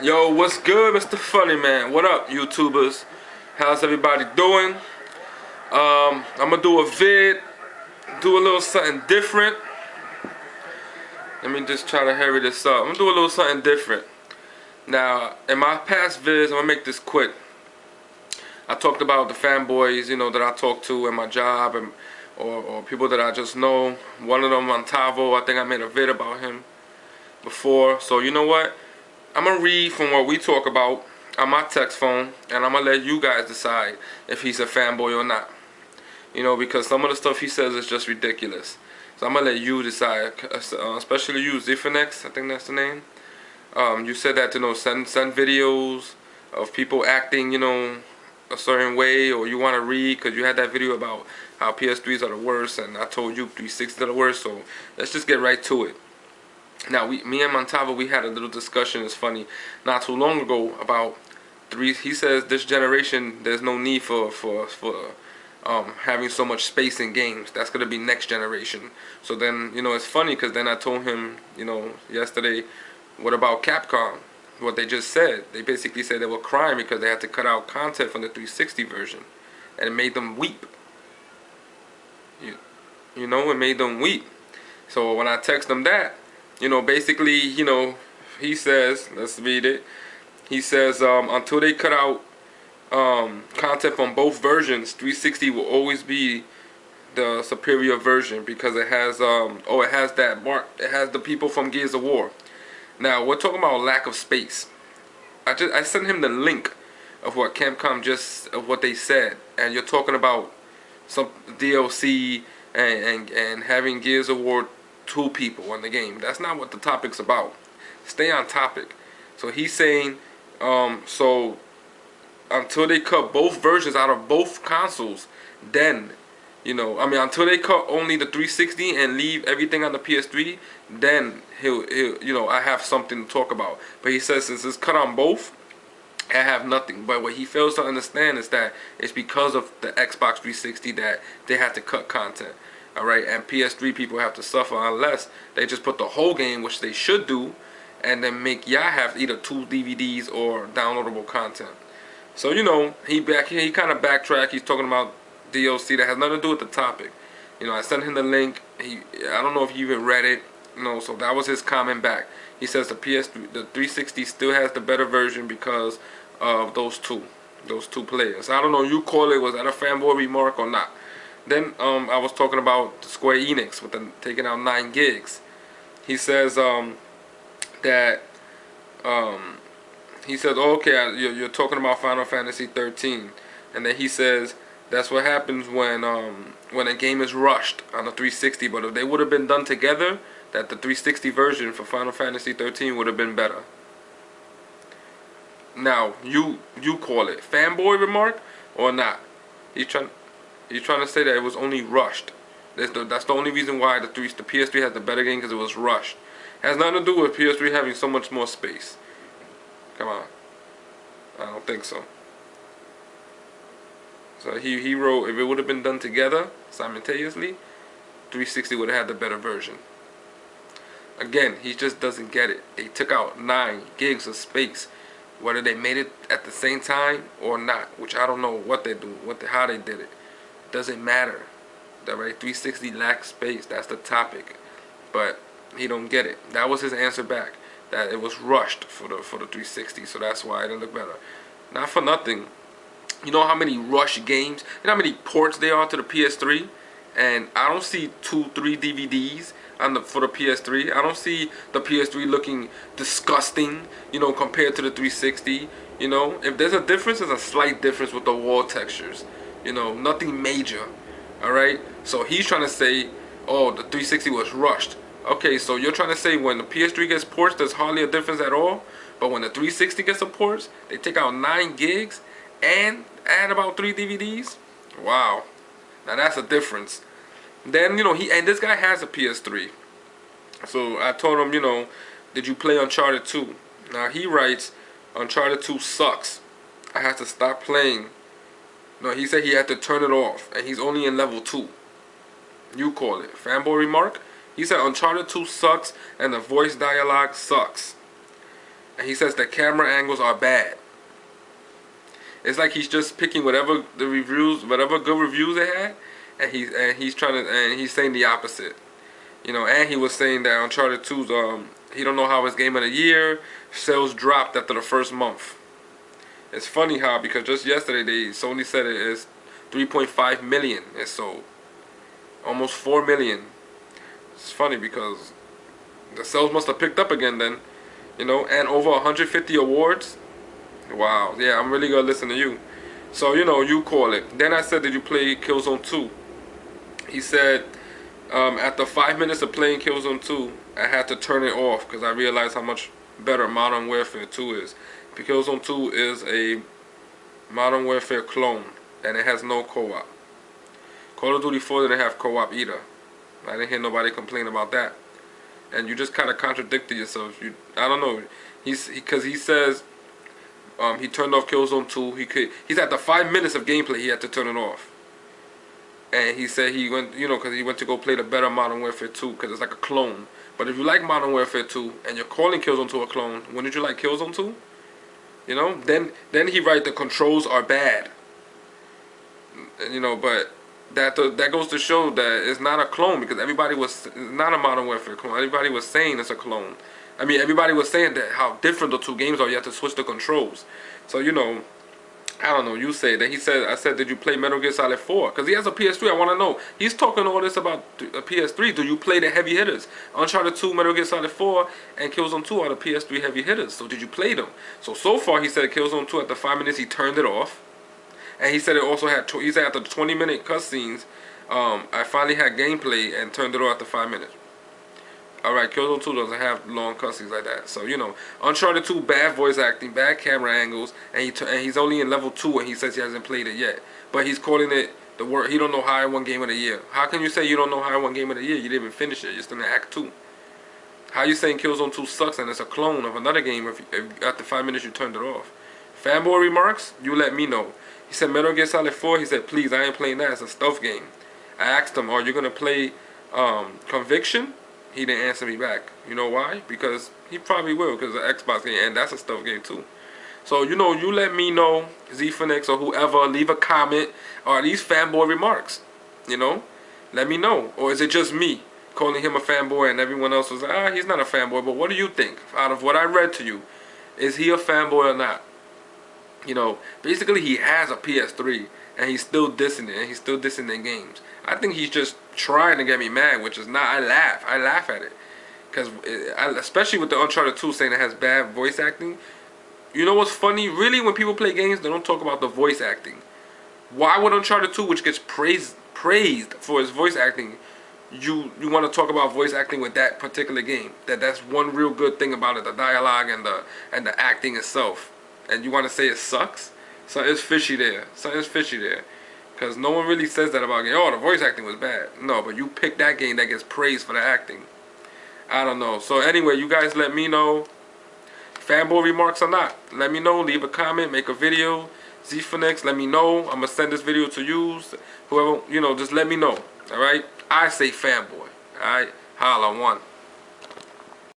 Yo, what's good, Mr. Funny Man? What up, YouTubers? How's everybody doing? I'm gonna do a vid, do a little something different. Let me just try to hurry this up. I'm gonna do a little something different. Now, in my past vids, I'm gonna make this quick. I talked about the fanboys, that I talk to in my job, or people that I just know. One of them, Montavo, I think I made a vid about him before. So you know what? I'm going to read from what we talk about on my text phone, and I'm going to let you guys decide if he's a fanboy or not. Because some of the stuff he says is just ridiculous. So I'm going to let you decide, especially you, Ziphonex, I think that's the name. You said that, send videos of people acting, a certain way, or you want to read, because you had that video about how PS3s are the worst, and I told you 360s are the worst, so let's just get right to it. Now, me and Montavo, we had a little discussion, it's funny, not too long ago about he says this generation, there's no need for having so much space in games. That's going to be next generation. So then, it's funny because then I told him, yesterday, what about Capcom? What they just said. They basically said they were crying because they had to cut out content from the 360 version. And it made them weep. It made them weep. So when I text them that, basically, he says, let's read it. He says, until they cut out content from both versions, 360 will always be the superior version because it has, it has that mark. It has the people from Gears of War. Now, we're talking about lack of space. I sent him the link of what Capcom of what they said, and you're talking about some DLC and having Gears of War 2 people in the game. That's not what the topic's about. Stay on topic. So he's saying, so until they cut both versions out of both consoles, then, until they cut only the 360 and leave everything on the PS3, then he'll I have something to talk about. But he says since it's cut on both, I have nothing. But what he fails to understand is that it's because of the Xbox 360 that they had to cut content. Alright, and PS3 people have to suffer unless they just put the whole game, which they should do, and then make y'all have either 2 DVDs or downloadable content. So he kind of backtracked. He's talking about DLC that has nothing to do with the topic. I sent him the link. I don't know if you even read it. So that was his comment back. He says the 360 still has the better version because of those two players. I don't know. You call it. Was that a fanboy remark or not? Then I was talking about Square Enix with them taking out 9 gigs. He says that he says, oh, okay, you're talking about Final Fantasy 13, and then he says that's what happens when a game is rushed on the 360. But if they would have been done together, that the 360 version for Final Fantasy 13 would have been better. Now you call it fanboy remark or not? He's trying to say that it was only rushed. That's the only reason why the PS3 has the better game, because it was rushed. It has nothing to do with PS3 having so much more space. Come on. I don't think so. So he wrote, if it would have been done together, simultaneously, 360 would have had the better version. Again, he just doesn't get it. They took out 9 gigs of space. Whether they made it at the same time or not, which I don't know what they do, how they did it. Doesn't matter. The 360 lacks space. That's the topic. But he don't get it. That was his answer back. That it was rushed for the 360, so that's why it didn't look better. Not for nothing. You know how many rush games? You know how many ports there are to the PS3? And I don't see 2-3 DVDs for the PS3. I don't see the PS3 looking disgusting, compared to the 360. If there's a difference, there's a slight difference with the wall textures. Nothing major. Alright? So he's trying to say, oh, the 360 was rushed. Okay, so you're trying to say when the PS3 gets ports, there's hardly a difference at all? But when the 360 gets the ports, they take out 9 gigs and add about 3 DVDs? Wow. Now that's a difference. Then, and this guy has a PS3. So I told him, did you play Uncharted 2? Now he writes, Uncharted 2 sucks. I had to stop playing. No, he said he had to turn it off, and he's only in level 2. You call it. Fanboy remark? He said Uncharted 2 sucks, and the voice dialogue sucks. and he says the camera angles are bad. It's like he's just picking whatever the reviews, whatever good reviews they had, and he's saying the opposite. You know, and he was saying that Uncharted 2's he don't know how his game of the year sales dropped after the first month. It's funny how, because just yesterday Sony said it is 3.5 million it sold, almost 4 million. It's funny because the sales must have picked up again then, you know, and over 150 awards. Wow, yeah, I'm really gonna listen to you. So, you know, you call it. Then I said, did you play Killzone 2? He said, after 5 minutes of playing Killzone 2, I had to turn it off because I realized how much better Modern Warfare 2 is. Killzone 2 is a Modern Warfare clone, and it has no co-op. Call of Duty 4 didn't have co-op either. I didn't hear nobody complain about that. And you just kind of contradicted yourself. I don't know. Because he says he turned off Killzone 2. He's at the 5 minutes of gameplay he had to turn it off. And he said he went, you know, because he went to go play the better Modern Warfare 2 because it's like a clone. But if you like Modern Warfare 2 and you're calling Killzone 2 a clone, when did you like Killzone 2? You know, then he write the controls are bad. You know, but that goes to show that it's not a clone because it's not a Modern Warfare clone. Everybody was saying it's a clone. I mean, everybody was saying that how different the two games are. You have to switch the controls. So, you know, I don't know. You say that I said, did you play Metal Gear Solid 4? Because he has a PS3. I want to know. He's talking all this about a PS3. Do you play the heavy hitters? Uncharted 2, Metal Gear Solid 4, and Killzone 2 are the PS3 heavy hitters. So did you play them? So far he said Killzone 2 at the 5 minutes he turned it off. And he said it also had, he said after the 20-minute cutscenes, I finally had gameplay and turned it off after 5 minutes. Alright, Killzone 2 doesn't have long cutscenes like that. So, you know, Uncharted 2, bad voice acting, bad camera angles, and he's only in level 2 and he says he hasn't played it yet. But he's calling it the word, he don't know how I won Game of the Year. How can you say you don't know how I won Game of the Year? You didn't even finish it, you're still in Act 2. How you saying Killzone 2 sucks and it's a clone of another game if after 5 minutes you turned it off? Fanboy remarks, you let me know. He said Metal Gear Solid 4, he said please, I ain't playing that, it's a stealth game. I asked him, are you going to play Conviction? He didn't answer me back. You know why? Because he probably will, because it's an Xbox game, and that's a stealth game too. So, you know, you let me know, ZPhoenix or whoever, leave a comment, or are these fanboy remarks? You know? Let me know. Or is it just me calling him a fanboy and everyone else was like, he's not a fanboy, but what do you think? Out of what I read to you, is he a fanboy or not? You know, basically he has a PS3, and he's still dissing it, and he's still dissing their games. I think he's just trying to get me mad, which is not. I laugh at it, because especially with the Uncharted 2 saying it has bad voice acting. You know what's funny? Really, when people play games, they don't talk about the voice acting. Why would Uncharted 2, which gets praised for its voice acting, you want to talk about voice acting with that particular game? That's one real good thing about it, the dialogue and the acting itself, and you want to say it sucks? Something's fishy there. Something's fishy there. Because no one really says that about a game. Oh, the voice acting was bad. No, but you pick that game that gets praised for the acting. I don't know. So anyway, you guys let me know. Fanboy remarks or not. Let me know. Leave a comment. Make a video. ZPhoenix, let me know. I'm going to send this video to you. Whoever, you know, just let me know. Alright? I say fanboy. Alright? Holla one.